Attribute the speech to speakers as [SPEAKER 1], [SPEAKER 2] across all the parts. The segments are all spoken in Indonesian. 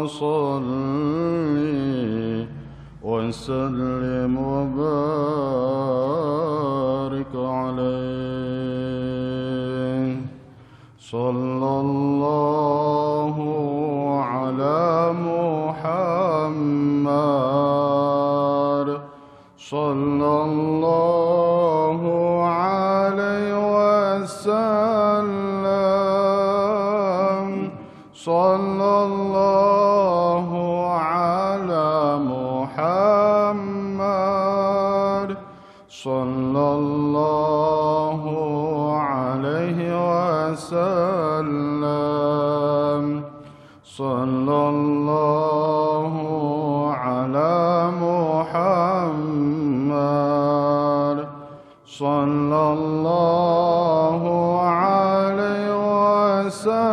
[SPEAKER 1] صل وسلم وبارك عليه صلى الله على محمد صلى الله عليه وسلم صلى الله على محمد صلى الله عليه وسلم صلى الله على محمد صلى الله عليه وسلم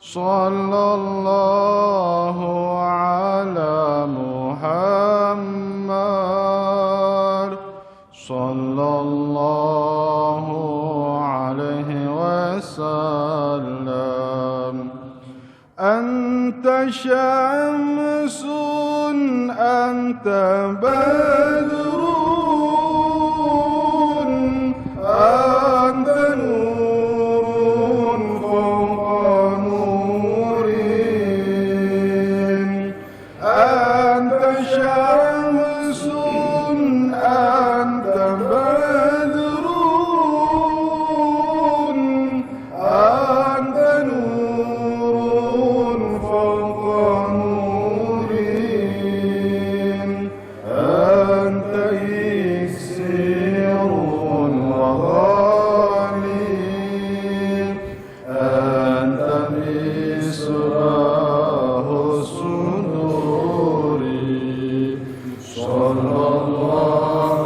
[SPEAKER 1] صلى الله على محمد صلى الله عليه وسلم أنت شمس أنت بدر أنت نور فوق نور أنت شمس أنت بدر أنت نور فوق نور أنت يسير وغالي أنت مصباح الصدور صلى الله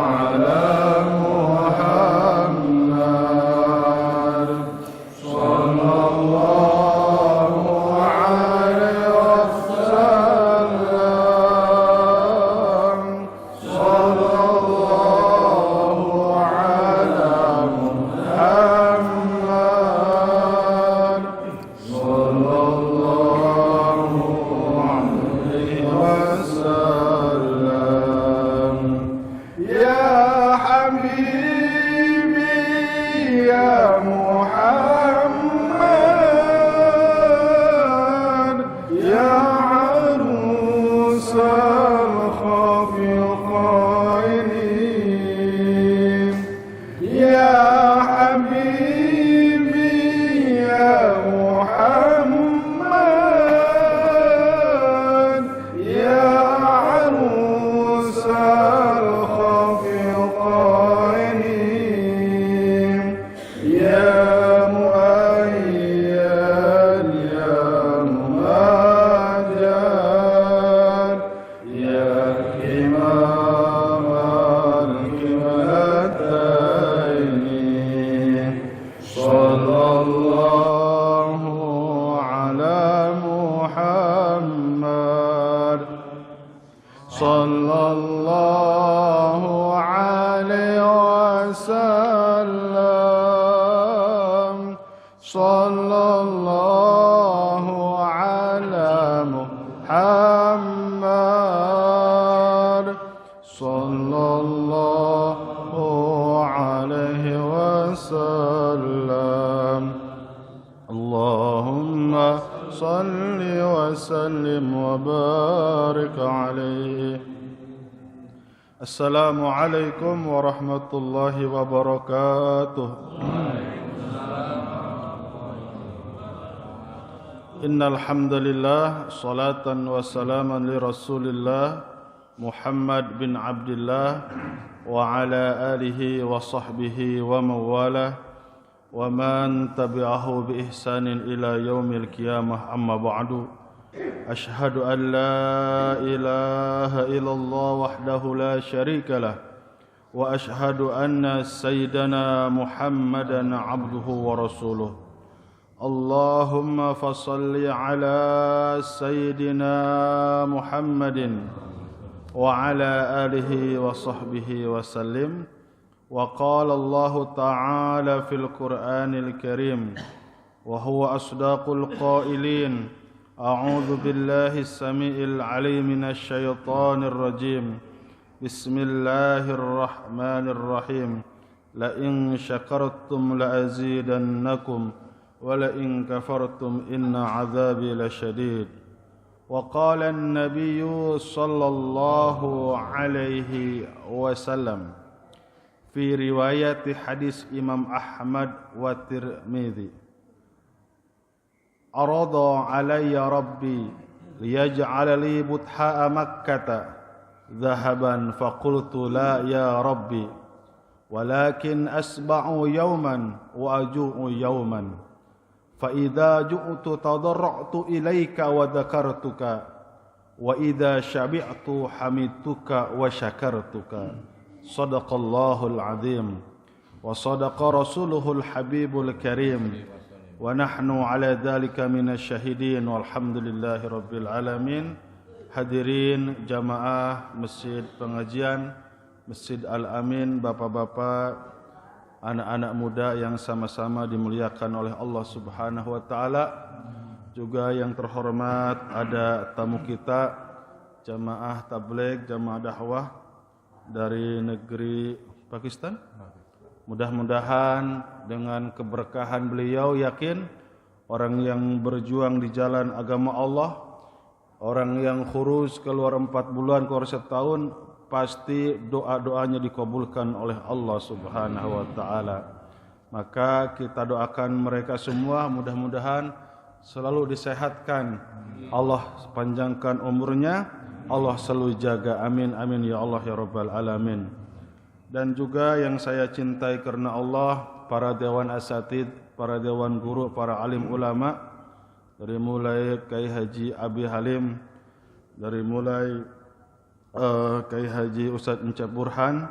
[SPEAKER 1] على محمد صلى الله عليه وسلم صلى الله على محمد صلى الله عليه وسلم يا حبيبي يا محمد يا عروس الخفيقين يا حبيبي يا محمد يا عروس الخفيقين يا مؤيد يا ممجد يا إمام القبلتين صلى الله على محمد صلى الله عليه وسلم صلى الله على محمد صلى الله عليه وسلم اللهم صل وسلم وبارك عليه. Assalamualaikum warahmatullahi wabarakatuh. Innal hamdalillah salatan wa salaman li Rasulillah Muhammad bin Abdullah wa ala alihi wa sahbihi wa mawalah wa man tabi'ahu bi ihsanin ila yaumil qiyamah amma ba'du. Ashhadu an la ilaha illallah wahdahu la syarika lah wa ashhadu anna sayyidana Muhammadan abduhu wa rasuluh. Allahumma fasalli ala sayyidina Muhammadin wa ala alihi wa sahbihi wa sallim. Wa qala Allah ta'ala fil Qur'anil Karim وهو أصدق القائلين أعوذ بالله السميع العليم من الشيطان الرجيم بسم الله الرحمن الرحيم لئن شكرتم لأزيدنكم ولئن كفرتم إن عذابي لشديد وقال النبي صلى الله عليه وسلم في رواية حديث إمام أحمد والترمذي أراد علي ربي ليجعل لي بطحاء مكة ذهبا فقلت لا يا ربي ولكن أسبع يوما وأجوع يوما فإذا جئت تضرعت إليك وذكرتك وإذا شبعت حمدتك وشكرتك صدق الله العظيم وصدق رسوله الحبيب الكريم ونحن على ذلك من الشاهدين والحمد لله رب العالمين. Hadirin jamaah Masjid Pengajian Masjid Al-Amin, bapak-bapak, anak-anak muda yang sama-sama dimuliakan oleh Allah Subhanahu wa taala. Juga yang terhormat ada tamu kita jamaah tabligh, jamaah dakwah dari negeri Pakistan. Mudah-mudahan dengan keberkahan beliau, yakin orang yang berjuang di jalan agama Allah, orang yang khurus keluar 4 bulan, keluar setahun, pasti doa-doanya dikabulkan oleh Allah Subhanahu wa taala. Maka kita doakan mereka semua mudah-mudahan selalu disehatkan, Allah panjangkan umurnya, Allah selalu jaga, amin amin ya Allah ya rabbal alamin. Dan juga yang saya cintai karena Allah, para dewan asatid, para dewan guru, para alim ulama, dari mulai Kiai Haji Abi Halim, dari mulai Kiai Haji Ustadz Encep Burhan,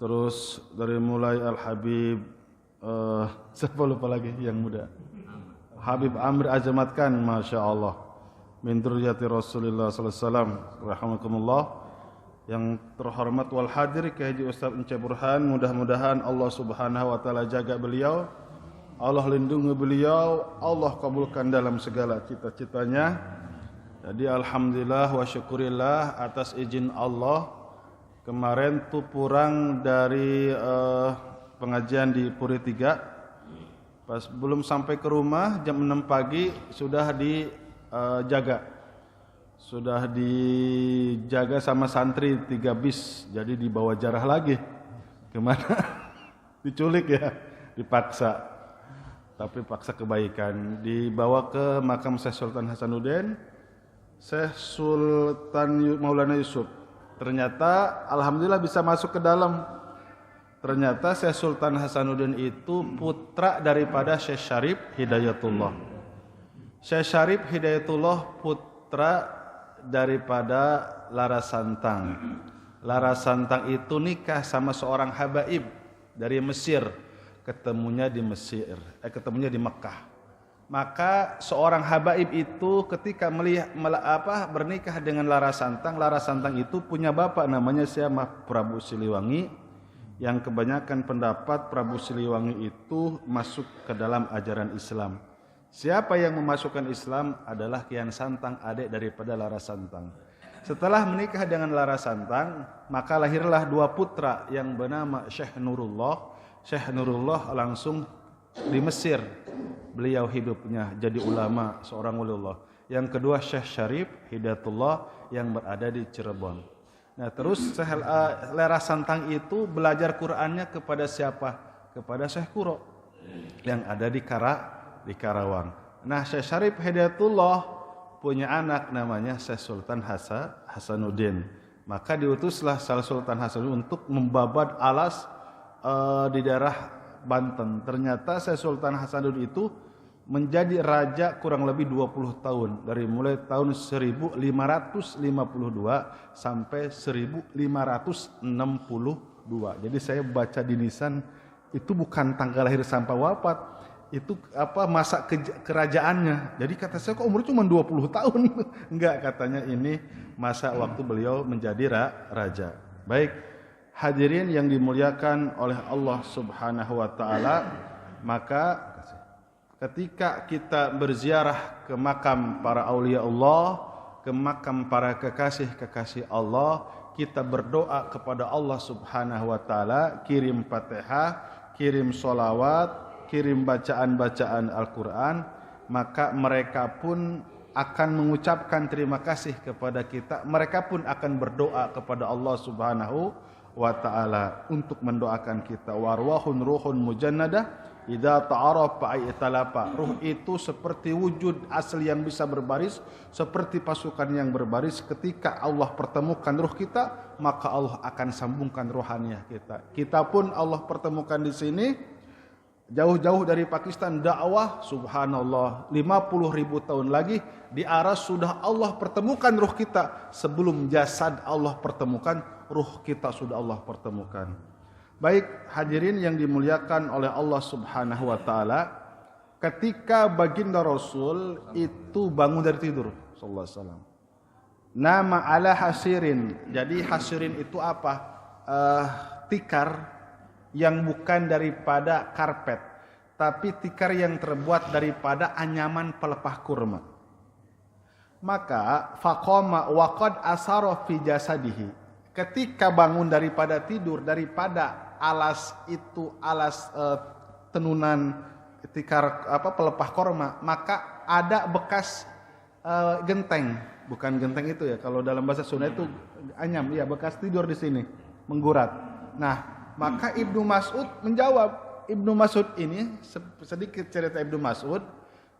[SPEAKER 1] terus dari mulai Al-Habib siapa lupa lagi yang muda, Habib Amir Azamatkan, Masya Allah, min dzurriyyati Rasulillah sallallahu alaihi wasallam, rahimakumullah. Yang terhormat wal hadir Kiai Haji Ustadz Encep Burhan, mudah-mudahan Allah Subhanahu wa taala jaga beliau, Allah lindungi beliau, Allah kabulkan dalam segala cita-citanya. Jadi alhamdulillah wa syukurillah atas izin Allah, kemarin tuh pulang dari pengajian di Puri 3. Pas belum sampai ke rumah jam 6 pagi sudah dijaga. Sudah dijaga sama santri 3 bis. Jadi dibawa jarah lagi. Kemana? Diculik ya, dipaksa. Tapi paksa kebaikan. Dibawa ke makam Syekh Sultan Hasanuddin, Syekh Sultan Maulana Yusuf. Ternyata alhamdulillah bisa masuk ke dalam. Ternyata Syekh Sultan Hasanuddin itu putra daripada Syekh Syarif Hidayatullah. Syekh Syarif Hidayatullah putra daripada Lara Santang. Lara Santang itu nikah sama seorang habaib dari Mesir. Ketemunya di ketemunya di Mekah. Maka seorang habaib itu ketika bernikah dengan Lara Santang itu punya bapak namanya siapa? Prabu Siliwangi, yang kebanyakan pendapat Prabu Siliwangi itu masuk ke dalam ajaran Islam. Siapa yang memasukkan Islam adalah Kian Santang, adik daripada Lara Santang. Setelah menikah dengan Lara Santang, maka lahirlah 2 putra yang bernama Syekh Nurullah. Syekh Nurullah langsung di Mesir. Beliau hidupnya jadi ulama, seorang waliullah. Yang kedua Syekh Syarif Hidayatullah yang berada di Cirebon. Nah, terus Lara Santang itu belajar Qur'annya kepada siapa? Kepada Syekh Kuro yang ada di Karawang. Nah, Syekh Syarif Hidayatullah punya anak namanya Syekh Sultan Hasanuddin. Maka diutuslah Sultan Hasanuddin untuk membabat alas di daerah Banten. Ternyata Syekh Sultan Hasanuddin itu menjadi raja kurang lebih 20 tahun. Dari mulai tahun 1552 sampai 1562. Jadi saya baca di nisan itu bukan tanggal lahir sampai wafat, itu masa kerajaannya. Jadi kata saya kok umurnya cuma 20 tahun. Enggak, katanya ini masa waktu beliau menjadi raja. Baik, hadirin yang dimuliakan oleh Allah Subhanahu wa taala, maka ketika kita berziarah ke makam para aulia Allah, ke makam para kekasih-kekasih Allah, kita berdoa kepada Allah Subhanahu wa taala, kirim Fatihah, kirim sholawat, kirim bacaan-bacaan Al-Quran, maka mereka pun akan mengucapkan terima kasih kepada kita. Mereka pun akan berdoa kepada Allah Subhanahu wa ta'ala untuk mendoakan kita. Warwahun ruhun mujannadah idza ta'arafa ay talapa. Ruh itu seperti wujud asli yang bisa berbaris, seperti pasukan yang berbaris. Ketika Allah pertemukan ruh kita, maka Allah akan sambungkan rohaniah kita. Kita pun Allah pertemukan di sini. Jauh-jauh dari Pakistan dakwah, subhanallah, 50.000 tahun lagi di Aras sudah Allah pertemukan ruh kita. Sebelum jasad Allah pertemukan, ruh kita sudah Allah pertemukan. Baik hadirin yang dimuliakan oleh Allah Subhanahu wa taala, ketika baginda Rasul itu bangun dari tidur sallallahu alaihi wasallam. Nama ala hasirin. Jadi hasirin itu apa? Tikar yang bukan daripada karpet, tapi tikar yang terbuat daripada anyaman pelepah kurma. Maka faqama wa qad asara fi jasadihi. Ketika bangun daripada tidur, daripada alas itu, alas tenunan tikar pelepah kurma, maka ada bekas genteng. Bukan genteng itu ya, kalau dalam bahasa Sunda itu anyam, ya bekas tidur di sini, menggurat. Nah, maka Ibnu Mas'ud menjawab. Ibnu Mas'ud ini, sedikit cerita Ibnu Mas'ud,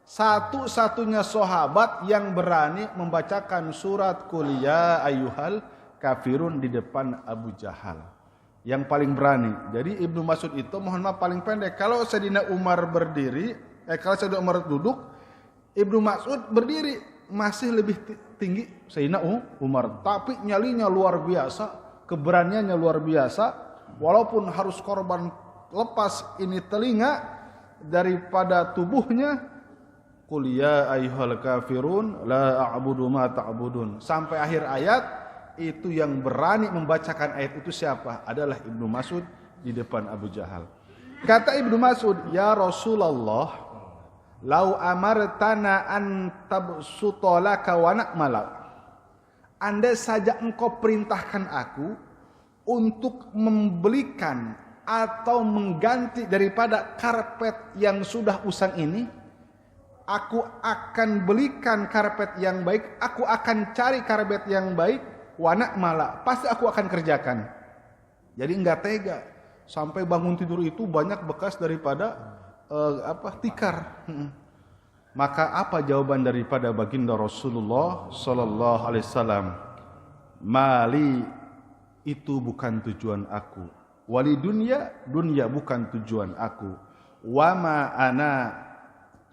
[SPEAKER 1] satu-satunya sahabat yang berani membacakan surat Qul ya ayyuhal kafirun di depan Abu Jahal. Yang paling berani. Jadi Ibnu Mas'ud itu mohon maaf paling pendek. Kalau Sayyidina Umar berdiri, kalau Sayyidina Umar duduk, Ibnu Mas'ud berdiri masih lebih tinggi Sayyidina Umar. Tapi nyalinya luar biasa, keberaniannya luar biasa. Walaupun harus korban lepas ini telinga daripada tubuhnya, qul ya ayyuhal kafirun la a'budu ma ta'budun, sampai akhir ayat. Itu yang berani membacakan ayat itu siapa? Adalah Ibnu Mas'ud di depan Abu Jahal. Kata Ibnu Mas'ud, ya Rasulullah, lau amartana an tabsuta laka wa na'mala. Andai saja engkau perintahkan aku untuk membelikan atau mengganti daripada karpet yang sudah usang ini, aku akan belikan karpet yang baik, aku akan cari karpet yang baik, wanak malah pasti aku akan kerjakan. Jadi enggak tega, sampai bangun tidur itu banyak bekas daripada tikar. Maka apa jawaban daripada baginda Rasulullah sallallahu alaihi wasallam? Mali, itu bukan tujuan aku. Wali dunia, dunia bukan tujuan aku. Wama ana,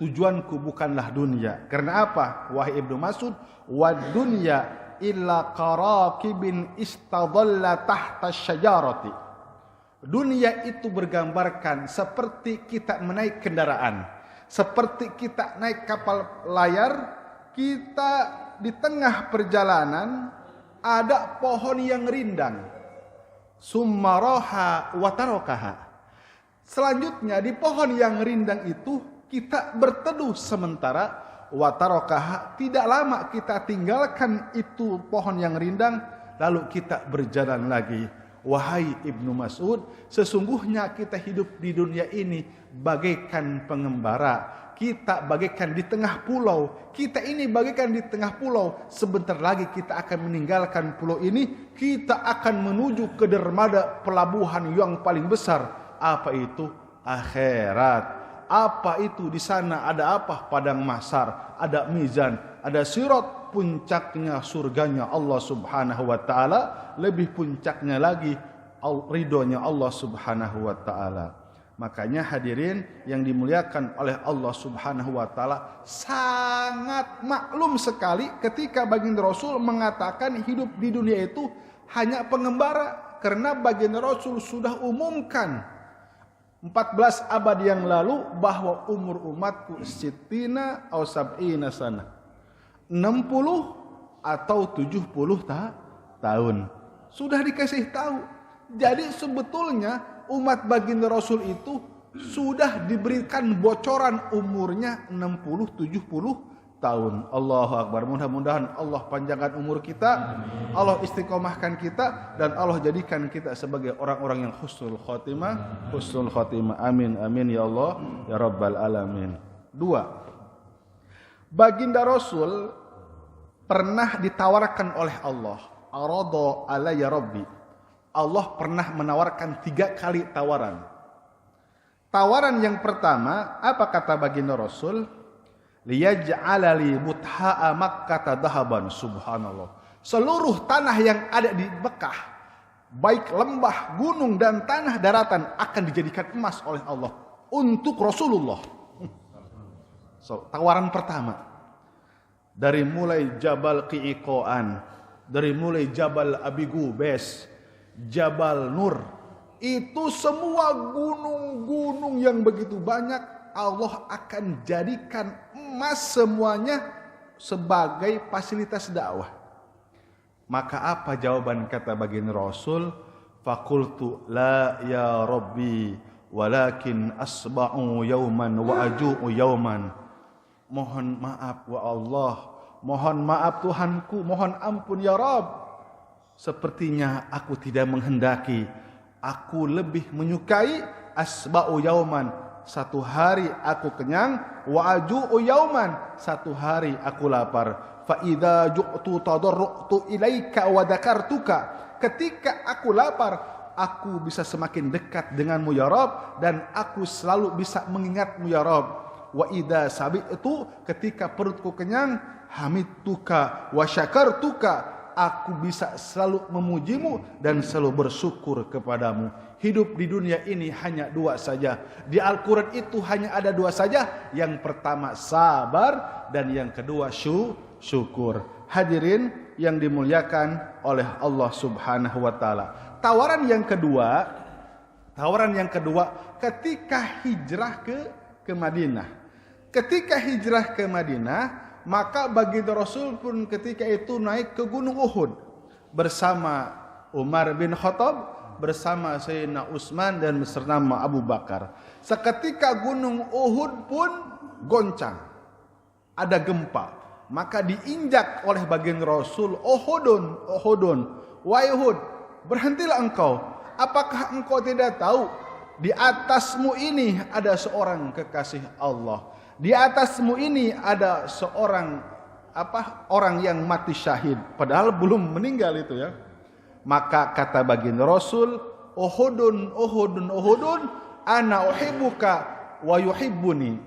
[SPEAKER 1] tujuanku bukanlah dunia. Karena apa? Wahai Ibnu Mas'ud, wa dunya illa qarakibin istadalla tahta syajarati. Dunia itu bergambarkan seperti kita menaik kendaraan, seperti kita naik kapal layar, kita di tengah perjalanan ada pohon yang rindang. Summaraha wa tarakaha. Selanjutnya di pohon yang rindang itu kita berteduh sementara, wa tarakaha, tidak lama kita tinggalkan itu pohon yang rindang, lalu kita berjalan lagi. Wahai Ibnu Mas'ud, sesungguhnya kita hidup di dunia ini bagaikan pengembara. Kita bagaikan di tengah pulau. Kita ini bagaikan di tengah pulau. Sebentar lagi kita akan meninggalkan pulau ini. Kita akan menuju ke dermaga pelabuhan yang paling besar. Apa itu? Akhirat. Apa itu? Di sana ada apa? Padang mahsyar, ada mizan, ada sirat. Puncaknya surganya Allah Subhanahu wa taala, lebih puncaknya lagi ridhonya Allah Subhanahu wa taala. Makanya hadirin yang dimuliakan oleh Allah Subhanahu wa taala, sangat maklum sekali ketika baginda Rasul mengatakan hidup di dunia itu hanya pengembara, karena baginda Rasul sudah umumkan 14 abad yang lalu bahwa umur umatku sittina atau sab'ina sana, 60 atau 70 tahun. Sudah dikasih tahu. Jadi sebetulnya umat baginda Rasul itu sudah diberikan bocoran umurnya 60-70 tahun. Allahu Akbar. Mudah-mudahan Allah panjangkan umur kita, Allah istiqomahkan kita, dan Allah jadikan kita sebagai orang-orang yang husnul khotimah. Husnul khotimah. Amin, amin ya Allah, ya Rabbal Alamin. 2. Baginda Rasul pernah ditawarkan oleh Allah. Arada alayya Rabbi. Allah pernah menawarkan 3 kali tawaran. Tawaran yang pertama, apa kata baginda Rasul? Liyaj'ala li butha'a Makkah dahaban. Subhanallah. Seluruh tanah yang ada di Mekah, baik lembah, gunung dan tanah daratan, akan dijadikan emas oleh Allah untuk Rasulullah. So, tawaran pertama. Dari mulai Jabal Qi'iqo'an, dari mulai Jabal Abi Gubes, Jabal Nur, itu semua gunung-gunung yang begitu banyak, Allah akan jadikan emas semuanya sebagai fasilitas dakwah. Maka apa jawaban kata baginda Rasul? Fakultu la ya Rabbi walakin asba'u yauman wa aju'u yauman. Mohon maaf wa Allah, mohon maaf Tuhanku, mohon ampun ya Rabb. Sepertinya aku tidak menghendaki, aku lebih menyukai asba'u yauman, 1 hari aku kenyang, wa aju'u yauman, 1 hari aku lapar. Fa idza ju'tu tadarrutu ilaika wa dzakartuka. Ketika aku lapar, aku bisa semakin dekat denganmu ya Rabb, dan aku selalu bisa mengingatmu ya Rabb. Wa idza sabi'tu, ketika perutku kenyang, hamidtuka wa syakartuka, aku bisa selalu memujimu dan selalu bersyukur kepadamu. Hidup di dunia ini hanya 2 saja. Di Al-Quran itu hanya ada 2 saja. Yang pertama sabar, dan yang kedua syukur. Hadirin yang dimuliakan oleh Allah Subhanahu wa taala. Tawaran yang kedua ketika hijrah ke Madinah. Ketika hijrah ke Madinah, maka baginda Rasul pun ketika itu naik ke Gunung Uhud bersama Umar bin Khattab, bersama Sayyidina Utsman, dan beserta Abu Bakar. Seketika Gunung Uhud pun goncang, ada gempa. Maka diinjak oleh baginda Rasul, Uhudun, Uhudun, wahai Uhud, berhentilah engkau. Apakah engkau tidak tahu di atasmu ini ada seorang kekasih Allah? Di atasmu ini ada seorang orang yang mati syahid, padahal belum meninggal itu ya. Maka kata baginda Rasul, Uhudun, Uhudun, Uhudun, ana uhibbuka wa yuhibbuni.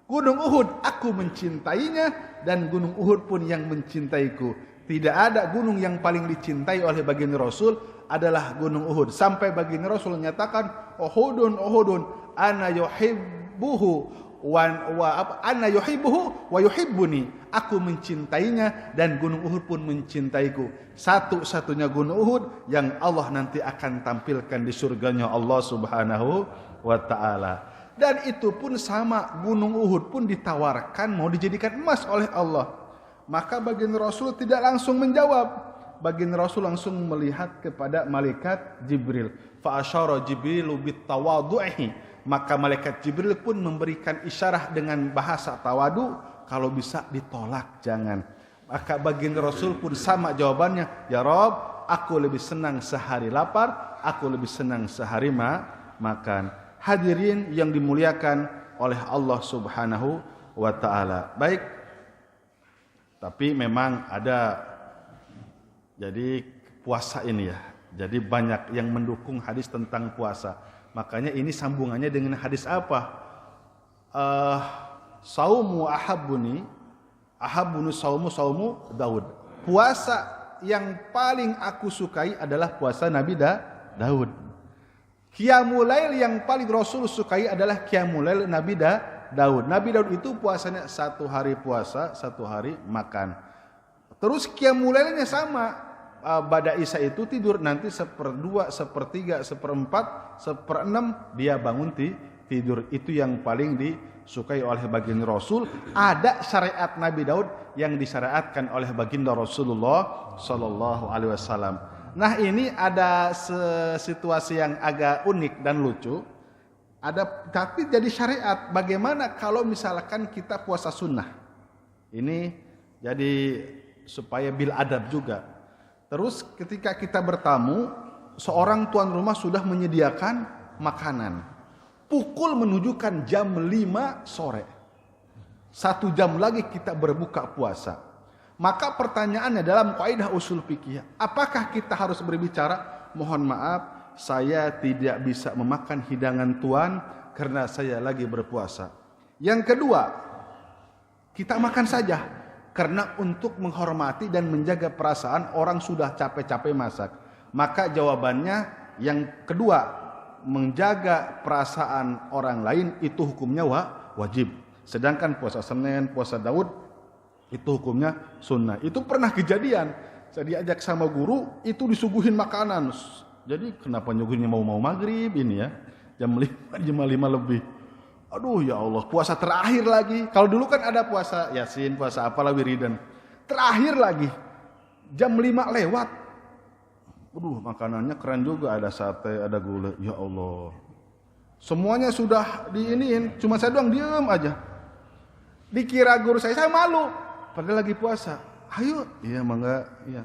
[SPEAKER 1] Gunung Uhud, aku mencintainya, dan Gunung Uhud pun yang mencintaiku. Tidak ada gunung yang paling dicintai oleh baginda Rasul adalah Gunung Uhud. Sampai baginda Rasul menyatakan, Uhudun, Uhudun, ana yuhibbuhu ana yuhibbuhu wa yuhibbuni. Aku mencintainya dan Gunung Uhud pun mencintaiku. Satu-satunya Gunung Uhud yang Allah nanti akan tampilkan di surganya Allah Subhanahu wa taala. Dan itu pun sama, Gunung Uhud pun ditawarkan mau dijadikan emas oleh Allah. Maka baginda Rasul tidak langsung menjawab. Baginda Rasul langsung melihat kepada malaikat Jibril. Fa asyara Jibrilu bit tawadhu'i. Maka malaikat Jibril pun memberikan isyarah dengan bahasa tawadu, kalau bisa ditolak jangan. Maka baginda Rasul pun sama jawabannya, ya Rabb, aku lebih senang sehari lapar, aku lebih senang sehari makan. Hadirin yang dimuliakan oleh Allah Subhanahu wa taala. Baik. Tapi memang ada, jadi puasa ini ya. Jadi banyak yang mendukung hadis tentang puasa. Makanya ini sambungannya dengan hadis apa? Saumu ahabbuni saumu Daud. Puasa yang paling aku sukai adalah puasa Nabi Daud. Qiyamul lail yang paling Rasul sukai adalah qiyamul lail Nabi Daud. Nabi Daud itu puasanya 1 hari puasa, 1 hari makan. Terus qiyamul lailnya sama. Pada Isya itu tidur, nanti 1/2, 1/3, 1/4, 1/6 dia bangun tidur. Itu yang paling disukai oleh baginda Rasul. Ada syariat Nabi Daud yang disyariatkan oleh baginda Rasulullah sallallahu alaihi wasallam. Nah, ini ada situasi yang agak unik dan lucu. Tapi jadi syariat. Bagaimana kalau misalkan kita puasa sunnah? Ini jadi supaya bil adab juga. Terus ketika kita bertamu, seorang tuan rumah sudah menyediakan makanan. Pukul menunjukkan jam 5 sore. 1 jam lagi kita berbuka puasa. Maka pertanyaannya dalam kaidah usul fikih, apakah kita harus berbicara, mohon maaf, saya tidak bisa memakan hidangan tuan karena saya lagi berpuasa. Yang kedua, kita makan saja karena untuk menghormati dan menjaga perasaan orang sudah capek-capek masak. Maka jawabannya yang kedua, menjaga perasaan orang lain itu hukumnya wajib. Sedangkan puasa Senin, puasa Daud itu hukumnya sunnah. Itu pernah kejadian. Saya diajak sama guru, itu disuguhin makanan. Jadi kenapa nyuguhinnya mau maghrib ini ya? Jam 5 lebih. Aduh ya Allah, puasa terakhir lagi. Kalau dulu kan ada puasa Yasin, puasa apalah wiridan. Terakhir lagi. Jam 5 lewat. Aduh, makanannya keren juga, ada sate, ada gulai. Ya Allah. Semuanya sudah diiniin, cuma saya doang diem aja. Dikira guru saya malu. Padahal lagi puasa. Ayo, iya mangga, iya.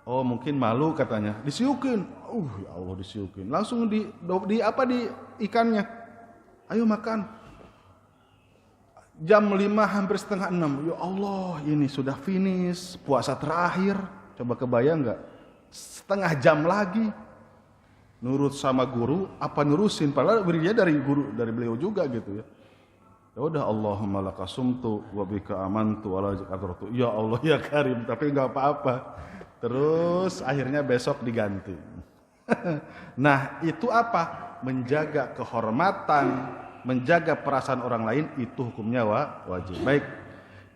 [SPEAKER 1] Oh mungkin malu katanya. Disiukin. Ya Allah disiukin. Langsung di ikannya. Ayo makan. Jam 5 hampir setengah 6. Ya Allah, ini sudah finish puasa terakhir. Coba kebayang enggak? Setengah jam lagi. Nurut sama guru apa nurusin? Padahal dia dari beliau juga gitu ya. Ya udah, Allahumma lakasumtu wa bika amantu wala jakartu. Ya Allah ya Karim, tapi enggak apa-apa. Terus akhirnya besok diganti. Nah, itu apa? Menjaga kehormatan, menjaga perasaan orang lain, itu hukumnya wajib. Baik,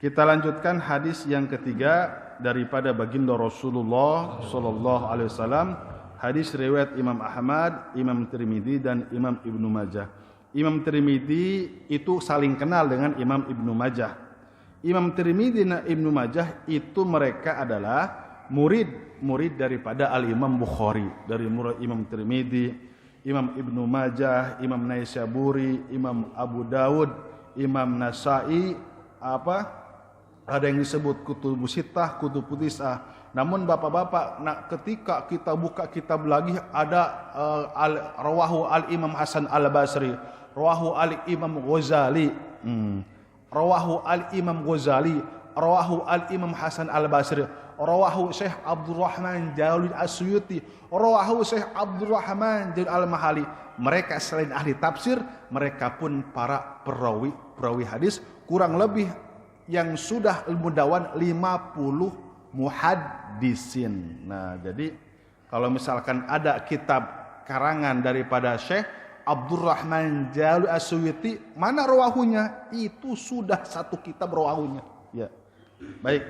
[SPEAKER 1] kita lanjutkan hadis yang ketiga daripada baginda Rasulullah sallallahu alaihi wasallam. Hadis riwayat Imam Ahmad, Imam Tirmidzi dan Imam Ibnu Majah. Imam Tirmidzi itu saling kenal dengan Imam Ibnu Majah. Imam Tirmidzi dan Ibnu Majah itu mereka adalah murid daripada Al-Imam Bukhari. Dari murid Imam Tirmidzi, Imam Ibnu Majah, Imam Naisaburi, Imam Abu Dawud, Imam Nasai, ada yang disebut Kutubus Sittah, Kutubus Tis'ah. Namun bapak-bapak, ketika kita buka kitab lagi ada Rawahu Al-Imam Hasan Al-Basri, Rawahu Al-Imam Ghazali, Rawahu Al-Imam Ghazali, Rawahu Al-Imam Hasan Al-Basri, Rawahu Syekh Abdurrahman Jalil As-Suyuti, Rawahu Syekh Abdurrahman Jalil Al-Mahali. Mereka selain ahli tafsir, mereka pun para perawi hadis, kurang lebih yang sudah ilmu-dawan 50 muhaddisin. Nah, jadi kalau misalkan ada kitab karangan daripada Syekh Abdurrahman Jalil As-Suyuti, mana rawahunya? Itu sudah satu kitab rawahunya. Ya. Baik.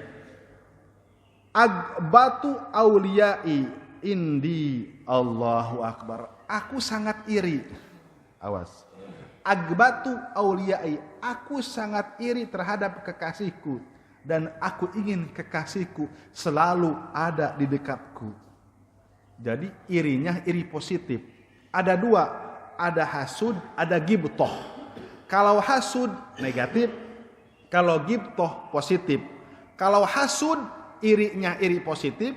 [SPEAKER 1] Agbatu auliyai indi Allahu Akbar. Aku sangat iri. Awas. Agbatu auliyai, aku sangat iri terhadap kekasihku dan aku ingin kekasihku selalu ada di dekatku. Jadi irinya iri positif. Ada dua, ada hasud, ada ghibthah. Kalau hasud negatif, kalau ghibthah positif. Kalau hasud irinya iri positif,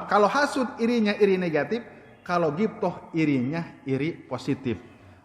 [SPEAKER 1] kalau hasud irinya iri negatif, kalau ghibthah irinya iri positif.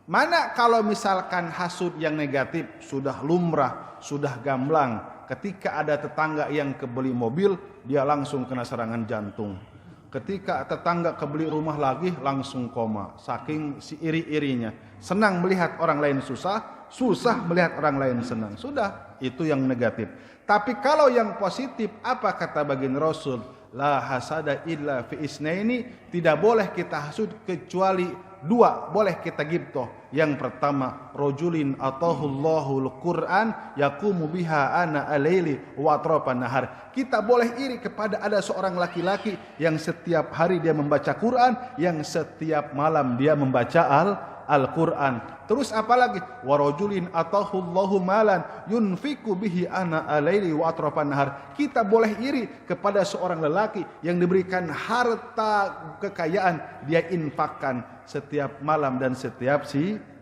[SPEAKER 1] Mana kalau misalkan hasud yang negatif sudah lumrah, sudah gamblang. Ketika ada tetangga yang kebeli mobil, dia langsung kena serangan jantung. Ketika tetangga kebeli rumah lagi, langsung koma. Saking si iri-irinya. Senang melihat orang lain susah, susah melihat orang lain senang. Sudah, itu yang negatif. Tapi kalau yang positif, apa kata baginda Rasul? La hasada illa fi isnaini, tidak boleh kita hasud kecuali dua, boleh kita ghibthah. Yang pertama, rajulin atahullahul Qur'an yaqumu biha ana al-laili wa atrafan nahar. Kita boleh iri kepada ada seorang laki-laki yang setiap hari dia membaca Quran, yang setiap malam dia membaca Al-Quran. Terus apalagi? Wa rajulin atahullahu malan yunfiku bihi ana al-laili wa atrafan nahar. Kita boleh iri kepada seorang lelaki yang diberikan harta kekayaan, dia infakkan setiap malam dan setiap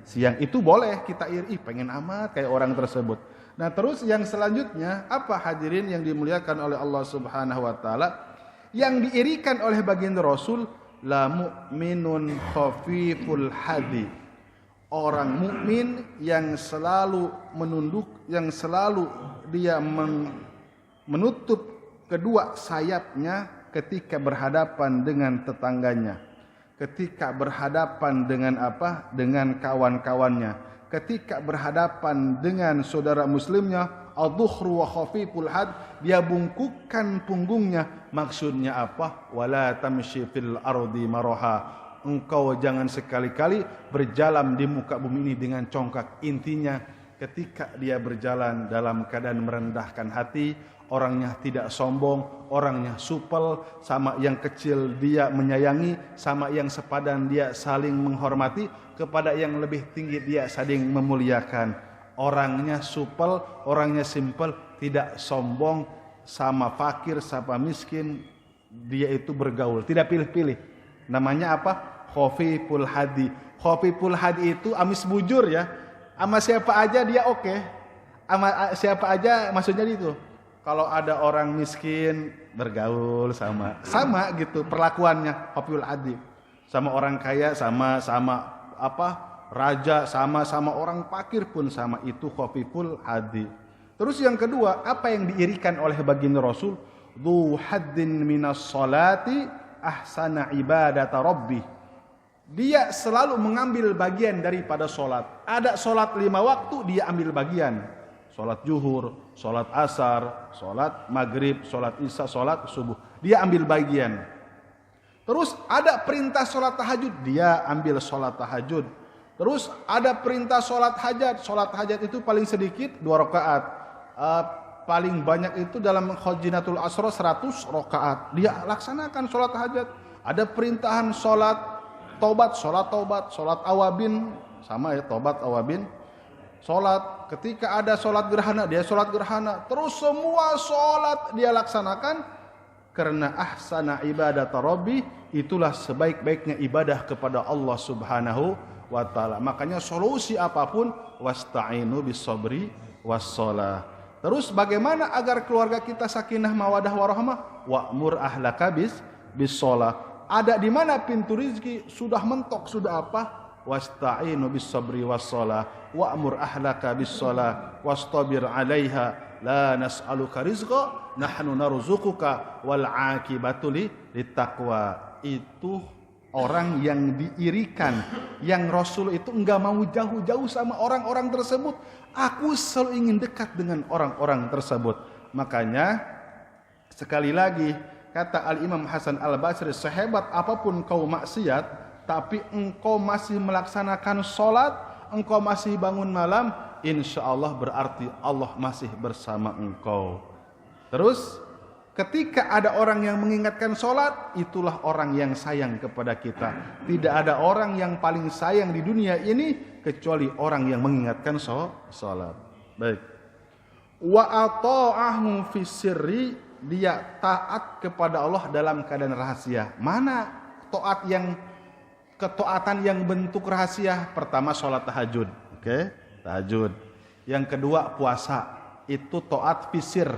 [SPEAKER 1] siang. Itu boleh kita iri, pengen amat kayak orang tersebut. Nah, terus yang selanjutnya apa hadirin yang dimuliakan oleh Allah Subhanahu wa taala? Yang diirikan oleh baginda Rasul, la mu'minun khafiful hadi. Orang mukmin yang selalu menunduk, yang selalu dia menutup kedua sayapnya ketika berhadapan dengan tetangganya, ketika berhadapan dengan apa? Dengan kawan-kawannya, ketika berhadapan dengan saudara muslimnya, ad-dukhru wa khafiful had, dia bungkukkan punggungnya. Maksudnya apa? Wala tamshi fil ardi maraha. Engkau jangan sekali-kali berjalan di muka bumi ini dengan congkak. Intinya ketika dia berjalan dalam keadaan merendahkan hati, orangnya tidak sombong, orangnya supel, sama yang kecil dia menyayangi, sama yang sepadan dia saling menghormati, kepada yang lebih tinggi dia saling memuliakan. Orangnya supel, orangnya simpel, tidak sombong, sama fakir, sama miskin, dia itu bergaul, tidak pilih-pilih. Namanya apa? Khafiful hadi. Khafiful hadi itu amis bujur ya. Sama siapa aja dia oke. Sama siapa aja maksudnya itu. Kalau ada orang miskin bergaul sama gitu perlakuannya, khafiful hadi. Sama orang kaya sama apa? Raja sama orang fakir pun sama, itu khafiful hadi. Terus yang kedua, apa yang diirikan oleh baginda Rasul? Dzu haddin minas salati ahsana ibadata rabbih. Dia selalu mengambil bagian daripada solat. Ada solat 5 waktu, dia ambil bagian. Solat zuhur, solat asar, solat maghrib, solat isya, solat subuh. Dia ambil bagian. Terus ada perintah solat tahajud, dia ambil solat tahajud. Terus ada perintah solat hajat. Solat hajat itu paling sedikit 2 rakaat. Paling banyak itu dalam Khazinatul Asra 100 rakaat. Dia laksanakan solat hajat. Ada perintahan solat tobat, solat awabin, sama ya, tobat awabin. Solat, ketika ada solat gerhana, dia solat gerhana. Terus semua solat dia laksanakan, karena ahsana ibadat rabbi, itulah sebaik-baiknya ibadah kepada Allah Subhanahu wa taala. Makanya solusi apapun, wasta'inu bis sabri was shalah. Terus bagaimana agar keluarga kita sakinah mawadah warahmah? Wa'mur ahlaka bis shalah. Ada di mana pintu rizki sudah mentok, sudah apa? Wasta'inu bis sabri was shalah wa'mur ahlaka bis shalah wastabir 'alaiha la nas'aluka rizqa nahnu narzuquka wal 'aqibatu littaqwa. Itu orang yang diirikan, yang Rasul itu enggak mau jauh-jauh sama orang-orang tersebut. Aku selalu ingin dekat dengan orang-orang tersebut. Makanya sekali lagi kata Al-Imam Hasan Al-Basri, sehebat apapun kau maksiat, tapi engkau masih melaksanakan sholat, engkau masih bangun malam, insya Allah berarti Allah masih bersama engkau. Terus ketika ada orang yang mengingatkan sholat, itulah orang yang sayang kepada kita. Tidak ada orang yang paling sayang di dunia ini kecuali orang yang mengingatkan sholat. Baik. Wa ata'ahu fi sirri, dia taat kepada Allah dalam keadaan rahasia. Mana ketaatan yang bentuk rahasia? Pertama sholat tahajud, oke? Tahajud. Yang kedua puasa, itu taat fisir,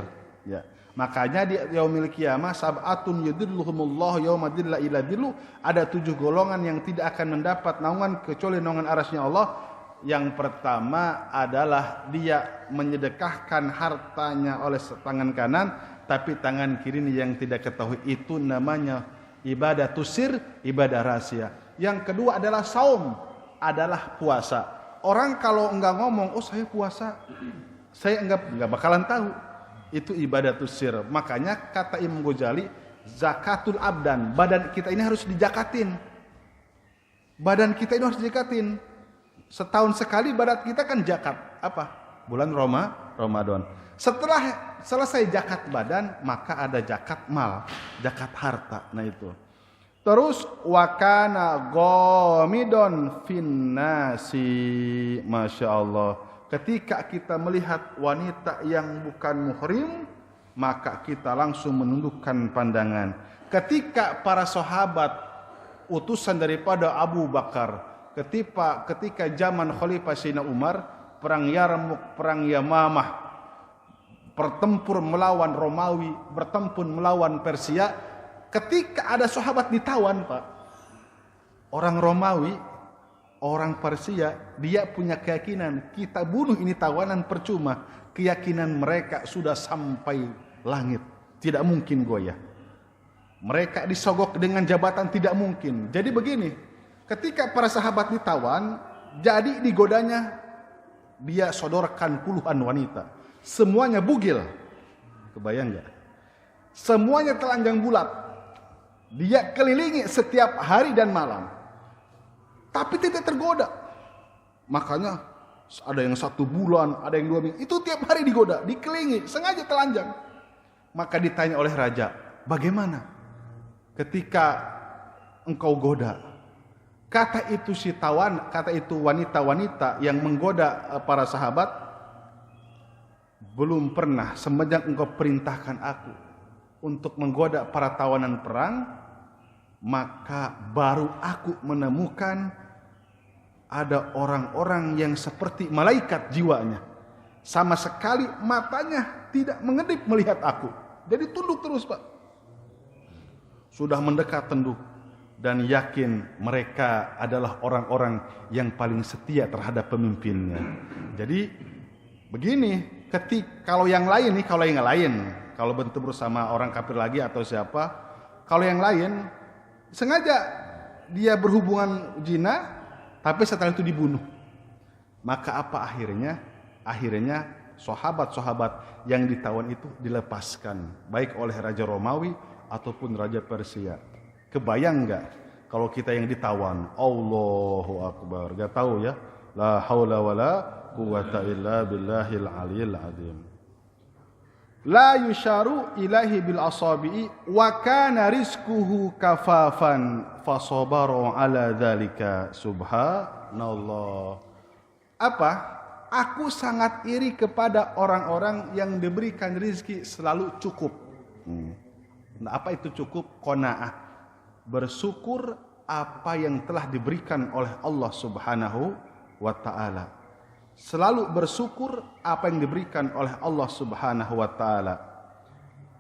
[SPEAKER 1] ya. Makanya di yaumil qiyamah sab'atun yudhilluhumullah yauma dhilla illa dhillu, ada 7 golongan yang tidak akan mendapat naungan kecuali naungan arasy-Nya Allah. Yang pertama adalah dia menyedekahkan hartanya oleh tangan kanan, tapi tangan kiri yang tidak ketahui, itu namanya ibadah tusir, ibadah rahasia. Yang kedua adalah saum, adalah puasa. Orang kalau enggak ngomong, oh saya puasa, saya enggak bakalan tahu. Itu ibadah tusir. Makanya kata Imam Ghazali, zakatul abdan, badan kita ini harus dijakatin. Badan kita ini harus dijakatin. Setahun sekali badan kita kan zakat. Apa? Bulan Ramadan. Setelah selesai zakat badan, maka ada zakat mal, zakat harta. Nah itu. Terus wakana ghamidon finnasi, masya Allah. Ketika kita melihat wanita yang bukan muhrim, maka kita langsung menundukkan pandangan. Ketika para sahabat utusan daripada Abu Bakar ketika zaman Khalifah Sayyidina Umar, perang Yarmuk, perang Yamamah, bertempur melawan Romawi, bertempur melawan Persia. Ketika ada sahabat ditawan, Pak, orang Romawi, orang Persia, dia punya keyakinan kita bunuh ini tawanan percuma. Keyakinan mereka sudah sampai langit, tidak mungkin goyah. Mereka disogok dengan jabatan, tidak mungkin. Jadi begini, ketika para sahabat ditawan, jadi digodanya, dia sodorkan puluhan wanita. Semuanya bugil. Kebayang gak? Semuanya telanjang bulat. Dia kelilingi setiap hari dan malam. Tapi tidak tergoda. Makanya ada yang 1 bulan, ada yang 2 minggu. Itu tiap hari digoda, dikelilingi, sengaja telanjang. Maka ditanya oleh raja, bagaimana ketika engkau goda? Kata itu si tawan, kata itu wanita-wanita yang menggoda para sahabat, belum pernah semenjak engkau perintahkan aku untuk menggoda para tawanan perang, maka baru aku menemukan ada orang-orang yang seperti malaikat jiwanya. Sama sekali matanya tidak mengedip melihat aku. Jadi tunduk terus, Pak. Sudah mendekat tunduk dan yakin mereka adalah orang-orang yang paling setia terhadap pemimpinnya. Jadi begini, kalau yang lain nih, kalau bentuk bersama orang kafir lagi atau siapa, kalau yang lain sengaja dia berhubungan zina, tapi setelah itu dibunuh. Maka apa akhirnya? Akhirnya sahabat-sahabat yang ditawan itu dilepaskan, baik oleh Raja Romawi ataupun Raja Persia. Kebayang nggak kalau kita yang ditawan? Allahu Akbar. Gak tahu ya. La haula wala quwata illa billahil aliyil azim. La yusharu ilahi bil asabi'i wa kana rizquhu kafafan fasabaru ala dzalika. Subhanallah. Apa? Aku sangat iri kepada orang-orang yang diberikan rizki selalu cukup. Nah, apa itu cukup? Qanaah. Bersyukur apa yang telah diberikan oleh Allah Subhanahu wa ta'ala. Selalu bersyukur apa yang diberikan oleh Allah Subhanahu wa ta'ala.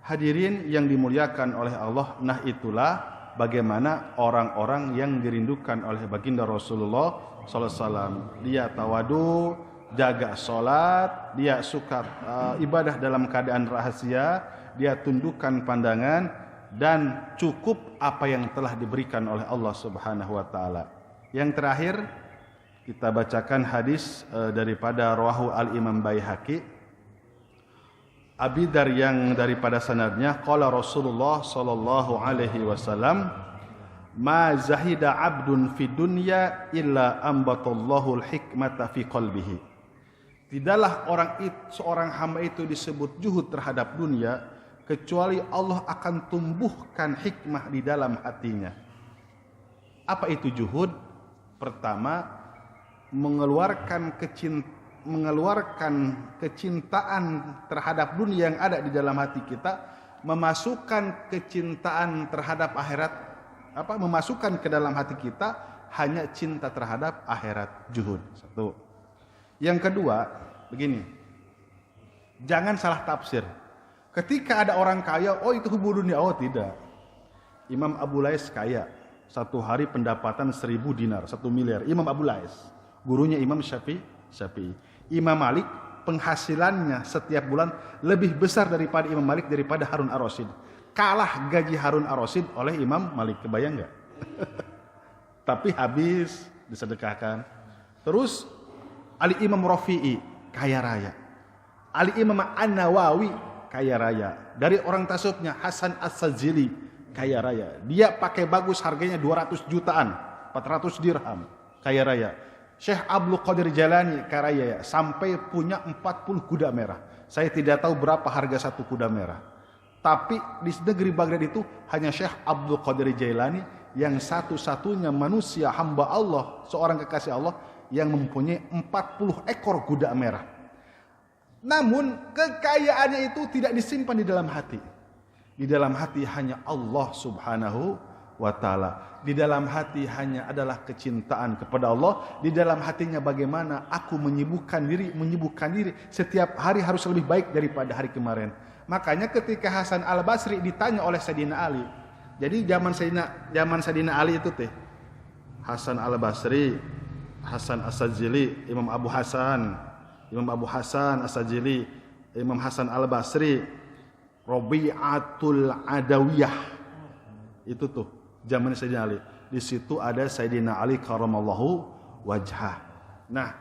[SPEAKER 1] Hadirin yang dimuliakan oleh Allah, nah itulah bagaimana orang-orang yang dirindukan oleh baginda Rasulullah SAW. Dia tawadu, jaga sholat, dia suka ibadah dalam keadaan rahasia, dia tundukkan pandangan, dan cukup apa yang telah diberikan oleh Allah Subhanahu wa ta'ala. Yang terakhir, kita bacakan hadis daripada rawahu al-Imam Baihaqi. Abi Dar yang daripada sanadnya, qala Rasulullah sallallahu alaihi wasallam, ma zahida 'abdun fi dunya illa ambatallahu al-hikmata fi qalbihi. Tidaklah seorang hamba itu disebut juhud terhadap dunia, kecuali Allah akan tumbuhkan hikmah di dalam hatinya. Apa itu juhud? Pertama, mengeluarkan kecintaan terhadap dunia yang ada di dalam hati kita, memasukkan kecintaan terhadap akhirat, memasukkan ke dalam hati kita hanya cinta terhadap akhirat. Juhud. Satu. Yang kedua, begini, jangan salah tafsir. Ketika ada orang kaya, oh itu hubu dunia, oh tidak. Imam Abu Lais kaya, satu hari pendapatan 1.000 dinar, 1 miliar. Imam Abu Lais, gurunya Imam Syafi'i. Imam Malik penghasilannya setiap bulan lebih besar daripada Imam Malik, daripada Harun Ar-Rasyid. Kalah gaji Harun Ar-Rasyid oleh Imam Malik, kebayang nggak? Tapi habis disedekahkan. Terus Ali Imam Rafi'i kaya raya. Ali Imam An-Nawawi kaya raya. Dari orang tasawufnya Hasan As-Sadzili kaya raya. Dia pakai bagus, harganya 200 jutaan, 400 dirham, kaya raya. Syekh Abdul Qadir Jailani kaya raya, sampai punya 40 kuda merah. Saya tidak tahu berapa harga satu kuda merah. Tapi di negeri Baghdad itu hanya Syekh Abdul Qadir Jailani yang satu-satunya manusia hamba Allah, seorang kekasih Allah yang mempunyai 40 ekor kuda merah. Namun kekayaannya itu tidak disimpan di dalam hati. Di dalam hati hanya Allah Subhanahu wa ta'ala. Di dalam hati hanya adalah kecintaan kepada Allah. Di dalam hatinya bagaimana aku menyibukkan diri setiap hari harus lebih baik daripada hari kemarin. Makanya ketika Hasan Al-Basri ditanya oleh Sayyidina Ali. Jadi zaman Sayyidina Ali itu teh Hasan Al-Basri, Hasan As-Sajili, Imam Abu Hasan As-Sajili, Imam Hasan Al-Basri, Rabi'atul Adawiyah. Itu tuh zaman Sayyidina Ali. Di situ ada Sayyidina Ali karramallahu wajhah. Nah,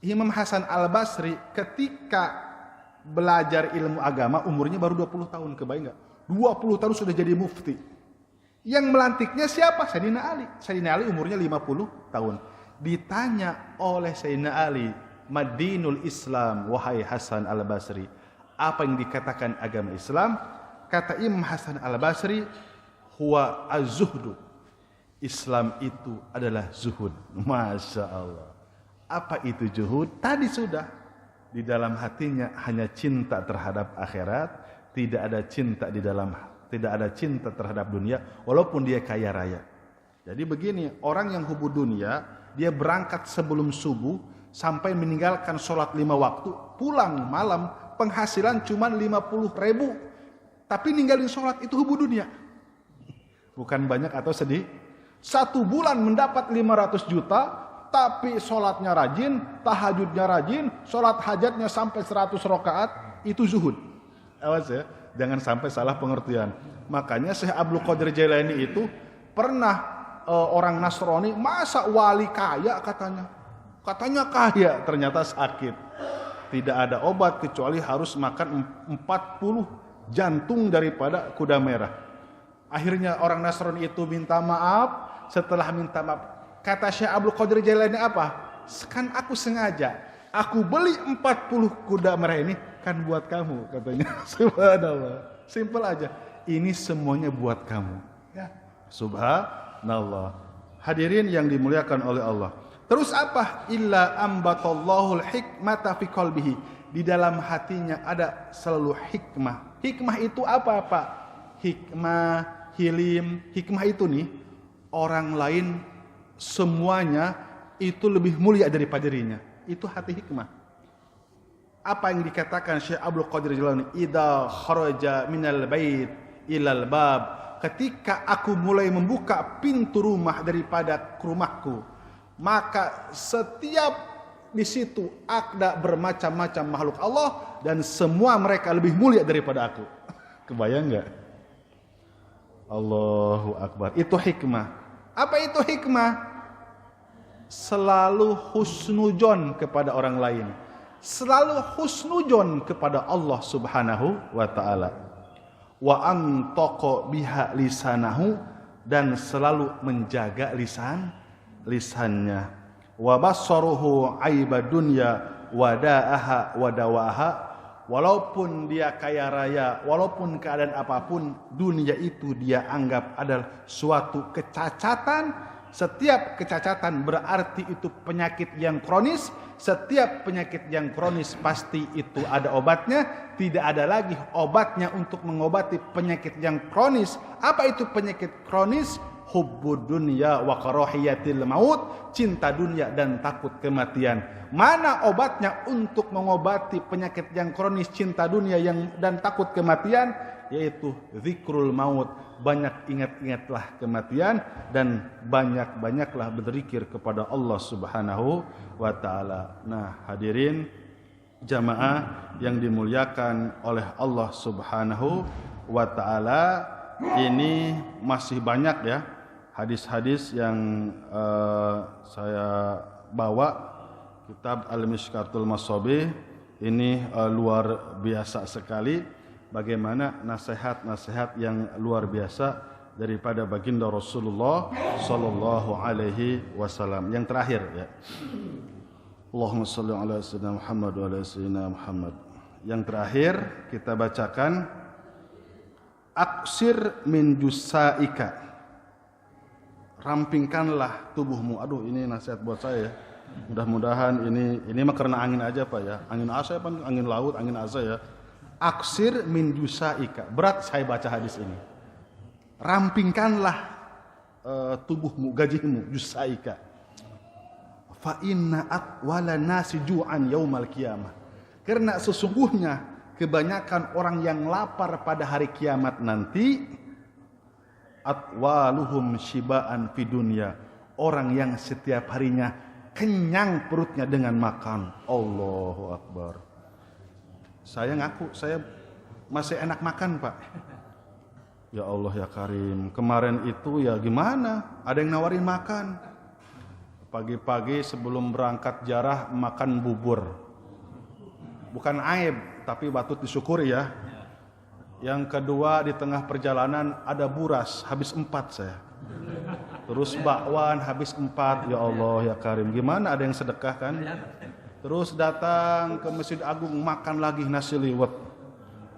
[SPEAKER 1] Imam Hasan Al-Basri ketika belajar ilmu agama umurnya baru 20 tahun, kebayang enggak? 20 tahun sudah jadi mufti. Yang melantiknya siapa? Sayyidina Ali. Sayyidina Ali umurnya 50 tahun. Ditanya oleh Sayyidina Ali, "Madinul Islam, wahai Hasan Al-Basri, apa yang dikatakan agama Islam?" Kata Imam Hasan Al-Basri, "Huwa az-zuhdu." Islam itu adalah zuhud. Masya Allah. Apa itu zuhud? Tadi sudah. Di dalam hatinya hanya cinta terhadap akhirat, tidak ada cinta terhadap dunia, walaupun dia kaya raya. Jadi begini, orang yang hubbu dunia, dia berangkat sebelum subuh sampai meninggalkan sholat 5 waktu, pulang malam, penghasilan cuma 50.000, tapi ninggalin sholat, itu hubbu dunia. Bukan banyak atau sedih? 1 bulan mendapat 500 juta, tapi sholatnya rajin, tahajudnya rajin, sholat hajatnya sampai 100 rakaat, itu zuhud. Awas ya, jangan sampai salah pengertian. Makanya Syekh Abdul Qadir Jailani itu pernah orang Nasrani, masa wali kaya katanya kaya, ternyata sakit. Tidak ada obat kecuali harus makan 40 jantung daripada kuda merah. Akhirnya orang Nasrani itu minta maaf. Setelah minta maaf, kata Syekh Abdul Qadir Jailani apa? Kan aku sengaja, aku beli 40 kuda merah ini kan buat kamu, katanya. Subhanallah, simpel aja. Ini semuanya buat kamu. Ya, subhanallah. Hadirin yang dimuliakan oleh Allah. Terus apa? Illa ambatallahul hikmata fi qalbihi. Di dalam hatinya ada selalu hikmah. Hikmah itu apa, Pak? Hikmah, hilim. Hikmah itu nih, orang lain semuanya itu lebih mulia daripada dirinya. Itu hati hikmah. Apa yang dikatakan Syekh Abdul Qadir Jailani, "Idza kharaja minal bait ilal bab." Ketika aku mulai membuka pintu rumah daripada rumahku, maka setiap di situ ada bermacam-macam makhluk Allah dan semua mereka lebih mulia daripada aku. Kebayang enggak? Allahu Akbar. Itu hikmah. Apa itu hikmah? Selalu husnudzon kepada orang lain. Selalu husnudzon kepada Allah Subhanahu wa taala. Wa antaqa biha lisanahu, dan selalu menjaga lisannya. Wa basaruhu aiba dunya wadaaha wadawaha. Walaupun dia kaya raya, walaupun keadaan apapun, dunia itu dia anggap adalah suatu kecacatan. Setiap kecacatan berarti itu penyakit yang kronis. Setiap penyakit yang kronis pasti itu ada obatnya. Tidak ada lagi obatnya untuk mengobati penyakit yang kronis. Apa itu penyakit kronis? Hubbud dunya wa karahiyatil maut. Cinta dunia dan takut kematian. Mana obatnya untuk mengobati penyakit yang kronis, cinta dunia dan takut kematian? Yaitu zikrul maut. Banyak ingat-ingatlah kematian dan banyak-banyaklah berzikir kepada Allah Subhanahu wa taala. Nah, hadirin jamaah yang dimuliakan oleh Allah Subhanahu wa taala, ini masih banyak ya hadis-hadis yang saya bawa. Kitab Al-Mishkatul Masabih ini luar biasa sekali. Bagaimana nasihat-nasihat yang luar biasa daripada baginda Rasulullah sallallahu alaihi wasallam. Yang terakhir ya. Allahumma shalli ala sayyidina Muhammad wa ala sayyidina Muhammad. Yang terakhir kita bacakan, aksir min jusaika. Rampingkanlah tubuhmu. Aduh, ini nasihat buat saya. Mudah-mudahan ini mah karena angin aja Pak ya. Angin asa apa angin laut, angin asa ya. Aksir min jusaika. Berat saya baca hadis ini. Rampingkanlah tubuhmu, gajimu, jusaika. Fa inna atwala nasi ju'an yaumal qiyamah. Karena sesungguhnya kebanyakan orang yang lapar pada hari kiamat nanti, atwaluhum shibaan fi dunya. Orang yang setiap harinya kenyang perutnya dengan makan. Allahu Akbar. Saya ngaku, saya masih enak makan, Pak. Ya Allah ya Karim. Kemarin itu ya gimana? Ada yang nawarin makan. Pagi-pagi sebelum berangkat jarah makan bubur. Bukan aib, tapi patut disyukuri ya. Yang kedua di tengah perjalanan ada buras, habis 4 saya. Terus bakwan habis 4. Ya Allah ya Karim. Gimana, ada yang sedekah kan? Terus datang ke Masjid Agung makan lagi nasi liwet.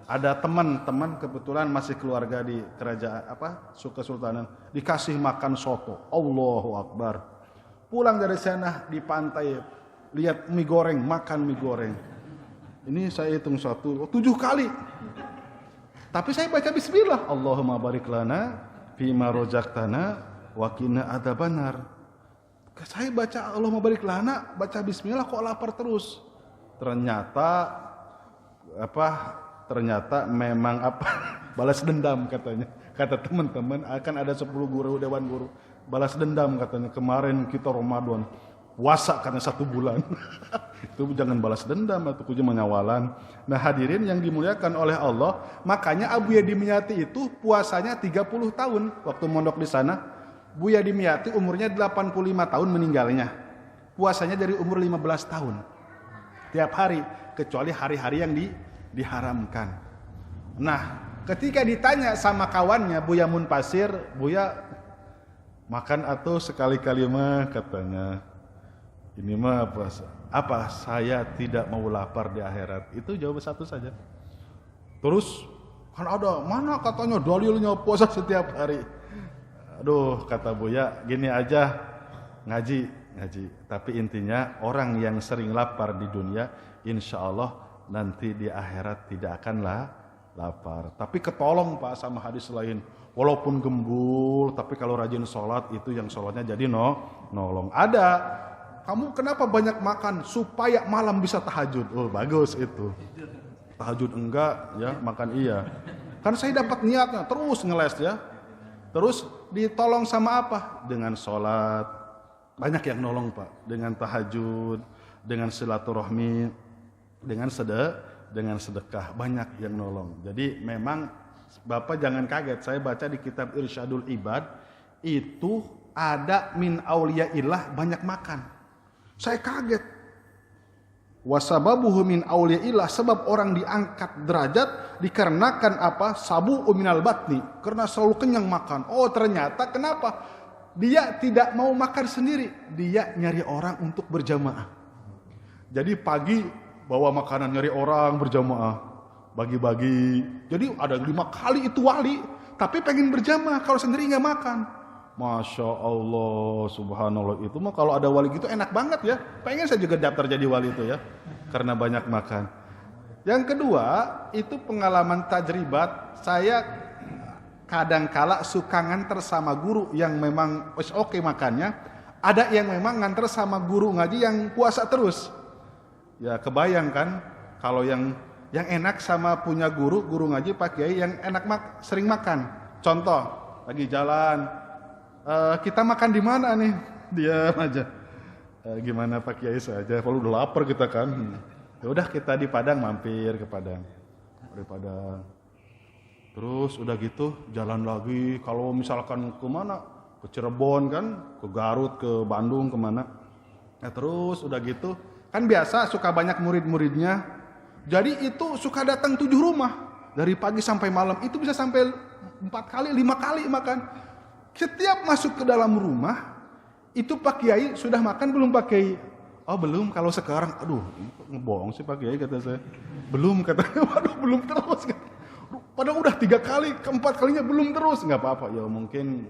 [SPEAKER 1] Ada teman-teman kebetulan masih keluarga di kerajaan Kesultanan, dikasih makan soto. Allahu Akbar. Pulang dari sana di pantai lihat mie goreng, makan mie goreng. Ini saya hitung 7 kali. Tapi saya baca bismillah. Allahumma barik lana fima rozaqtana wa qina adzabannar. Saya baca Allahumma barik lana, baca bismillah kok lapar terus. Ternyata memang balas dendam katanya. Kata teman-teman akan ada 10 guru, dewan guru. Balas dendam katanya, kemarin kita Ramadan puasa karena 1 bulan. Itu jangan balas dendam, atau kuji menyawalan. Nah hadirin yang dimuliakan oleh Allah, makanya Abu Yadimyati itu puasanya 30 tahun waktu mondok di sana. Bu Yadimyati umurnya 85 tahun meninggalnya. Puasanya dari umur 15 tahun. Tiap hari, kecuali hari-hari yang diharamkan. Nah, ketika ditanya sama kawannya Buya Munpasir, Buya makan atau sekali-kali mah katanya. Ini mah apa? Saya tidak mau lapar di akhirat. Itu jawaban satu saja. Terus kan ada mana katanya dalilnya puasa setiap hari. Aduh, kata Buya, gini aja, ngaji. Tapi intinya orang yang sering lapar di dunia, insya Allah nanti di akhirat tidak akanlah lapar. Tapi ketolong Pak sama hadis lain. Walaupun gembul, tapi kalau rajin sholat itu yang sholatnya jadi nolong. Ada. Kamu kenapa banyak makan? Supaya malam bisa tahajud. Oh bagus itu. Tahajud enggak ya, makan iya. Kan saya dapat niatnya, terus ngeles ya. Terus ditolong sama apa? Dengan sholat. Banyak yang nolong Pak. Dengan tahajud, dengan silaturahmi, dengan sedekah. Banyak yang nolong. Jadi memang Bapak jangan kaget. Saya baca di kitab Irsyadul Ibad. Itu ada min auliyaillah banyak makan. Saya kaget. Wasababuhu min auliyaillah, sebab orang diangkat derajat dikarenakan apa? Sabu minal batni, karena selalu kenyang makan. Oh ternyata kenapa? Dia tidak mau makan sendiri, dia nyari orang untuk berjamaah. Jadi pagi bawa makanan nyari orang berjamaah, bagi-bagi. Jadi ada 5 kali itu wali, tapi pengen berjamaah, kalau sendiri nggak makan. Masya Allah, subhanallah, itu mah kalau ada wali gitu enak banget ya. Pengen saya juga daftar jadi wali itu ya, karena banyak makan. Yang kedua, itu pengalaman tajribat. Saya kadang-kala suka nganter sama guru yang memang oke makannya. Ada yang memang nganter sama guru ngaji yang puasa terus. Ya kebayangkan kalau yang enak sama punya guru ngaji Pak Kiai yang enak sering makan. Contoh, lagi jalan. Kita makan di mana nih? Diam aja. Gimana Pak Kiai saja? Kalau udah lapar kita kan. Ya udah kita di Padang, mampir ke Padang. Di Padang. Terus udah gitu jalan lagi. Kalau misalkan ke mana? Ke Cirebon kan, ke Garut, ke Bandung, kemana? Ya terus udah gitu. Kan biasa suka banyak murid-muridnya. Jadi itu suka datang 7 rumah. Dari pagi sampai malam. Itu bisa sampai 4 kali, 5 kali makan. Setiap masuk ke dalam rumah, itu Pak Kiai sudah makan belum Pak Kiai? Oh belum, kalau sekarang, aduh ngebohong sih Pak Kiai kata saya. Belum katanya, waduh belum terus. Padahal udah 3 kali, keempat kalinya belum terus. Nggak apa-apa, ya mungkin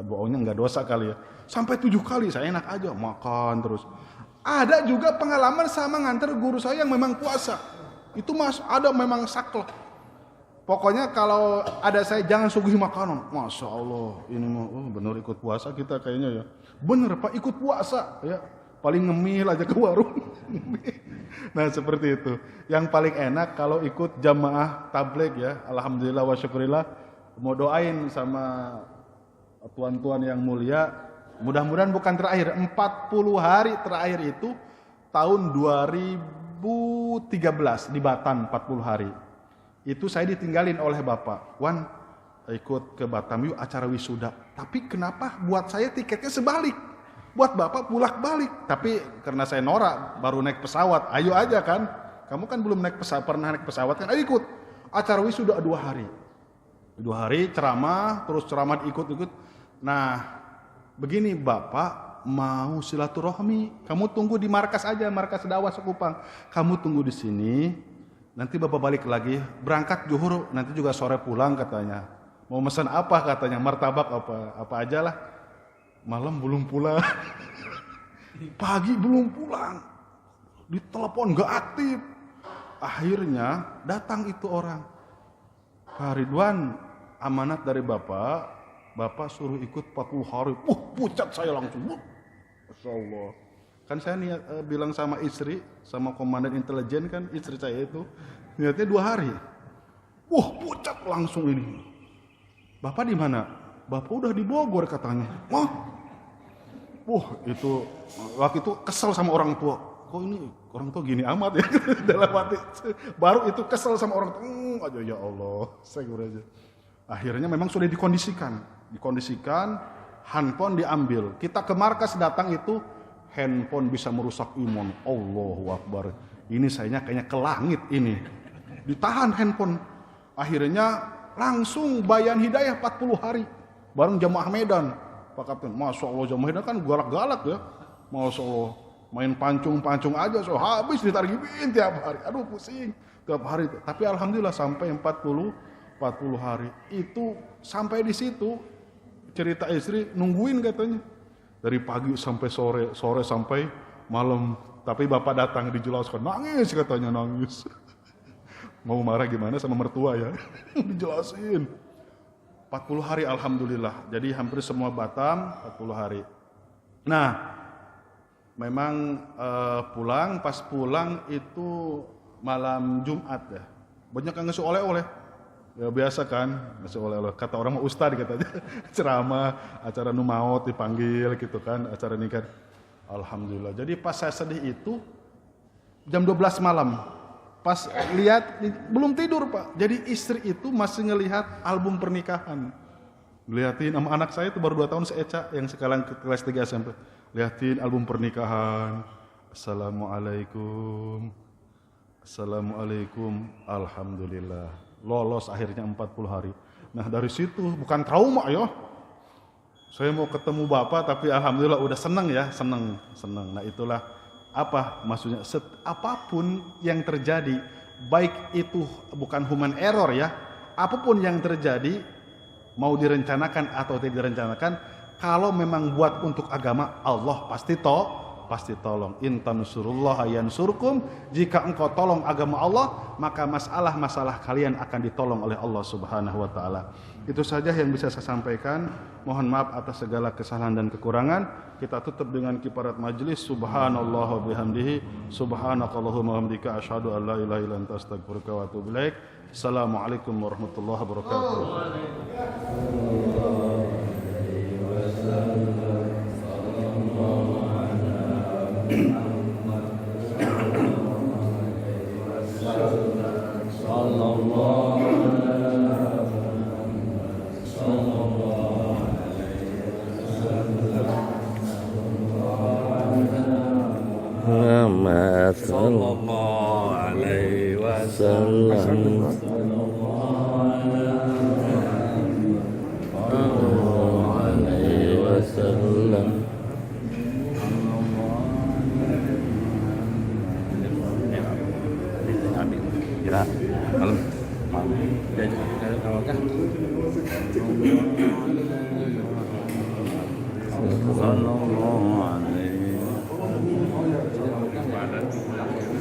[SPEAKER 1] bohongnya nggak dosa kali ya. Sampai 7 kali, saya enak aja makan terus. Ada juga pengalaman sama nganter guru saya yang memang puasa. Itu ada memang saklek. Pokoknya kalau ada saya jangan suguhi makanan. Masya Allah, ini mah bener ikut puasa kita kayaknya ya. Bener Pak, ikut puasa ya. Paling ngemil aja ke warung. Nah seperti itu. Yang paling enak kalau ikut jamaah tabligh ya. Alhamdulillah wa syukurillah. Mau doain sama tuan-tuan yang mulia. Mudah-mudahan bukan terakhir. 40 hari terakhir itu tahun 2013 di Batam 40 hari. Itu saya ditinggalin oleh Bapak. Wan, ikut ke Batam yuk acara wisuda. Tapi kenapa buat saya tiketnya sebalik? Buat Bapak bolak-balik. Tapi karena saya norak, baru naik pesawat. Ayo aja kan. Kamu kan belum naik pesawat, pernah naik pesawat kan? Ayo ikut. Acara wisuda 2 hari. 2 hari ceramah, terus ceramah ikut-ikut. Nah, begini Bapak mau silaturahmi. Kamu tunggu di markas aja, markas dakwah Sekupang. Kamu tunggu di sini. Nanti Bapak balik lagi, berangkat zuhur, nanti juga sore pulang katanya. Mau pesan apa katanya, martabak apa aja lah. Malam belum pulang, pagi belum pulang, ditelepon gak aktif. Akhirnya datang itu orang, Pak Ridwan, amanat dari Bapak suruh ikut 40 hari. Pucat saya langsung, Masya Allah. Kan saya bilang sama istri, sama komandan intelijen kan, istri saya itu, niatnya 2 hari. Pucat langsung ini. Bapak di mana? Bapak udah di Bogor katanya. Itu waktu itu kesel sama orang tua. Kok ini orang tua gini amat ya? Dalam hati. Baru itu kesel sama orang tua. Aja ya Allah, saya aja. Akhirnya memang sudah dikondisikan, handphone diambil. Kita ke markas datang itu, handphone bisa merusak iman. Allahu Akbar. Ini sayanya kayaknya ke langit ini. Ditahan handphone. Akhirnya langsung bayan hidayah 40 hari. Bareng jamaah Medan. Pak Kapten, Masya Allah jamaah Medan kan galak-galak ya. Masya Allah. Main pancung-pancung aja. So habis ditargibin tiap hari. Aduh pusing. Tiap hari. Tapi Alhamdulillah sampai 40 hari. Itu sampai di situ. Cerita istri nungguin katanya. Dari pagi sampai sore sampai malam. Tapi Bapak datang dijelaskan, nangis katanya, nangis. Mau marah gimana sama mertua ya. Dijelasin. 40 hari Alhamdulillah. Jadi hampir semua Batam 40 hari. Nah, memang pas pulang itu malam Jumat ya. Banyak yang ngasih oleh-oleh. Ya biasa kan, ngasih oleh-oleh. Kata orang mau ustad katanya. Ceramah, acara numaot dipanggil gitu kan, acara nikah. Alhamdulillah. Jadi pas saya sedih itu jam 12 malam. Pas lihat belum tidur Pak. Jadi istri itu masih ngelihat album pernikahan. Lihatin sama anak saya itu baru 2 tahun seeca yang sekarang ke kelas 3 SMP. Lihatin album pernikahan. Assalamualaikum. Assalamualaikum. Alhamdulillah. Lolos akhirnya 40 hari. Nah dari situ bukan trauma ya. Saya mau ketemu Bapak tapi Alhamdulillah udah seneng ya. Seneng. Nah itulah apa maksudnya, apapun yang terjadi, baik itu bukan human error ya, apapun yang terjadi, mau direncanakan atau tidak direncanakan, kalau memang buat untuk agama, Allah pasti tolong. In tansurullaha yansurkum, jika engkau tolong agama Allah, maka masalah-masalah kalian akan ditolong oleh Allah Subhanahu wa taala. Itu saja yang bisa saya sampaikan. Mohon maaf atas segala kesalahan dan kekurangan. Kita tutup dengan kiparat majelis. Subhanallah wa bihamdihi, subhanakallahumma wa bihamdika, asyhadu an la ilaha illa anta, astaghfiruka wa atubu ilaik. Assalamualaikum warahmatullahi wabarakatuh.
[SPEAKER 2] Sallallahu alaihi wasallam. Ya, malam. Sallallahu alaihi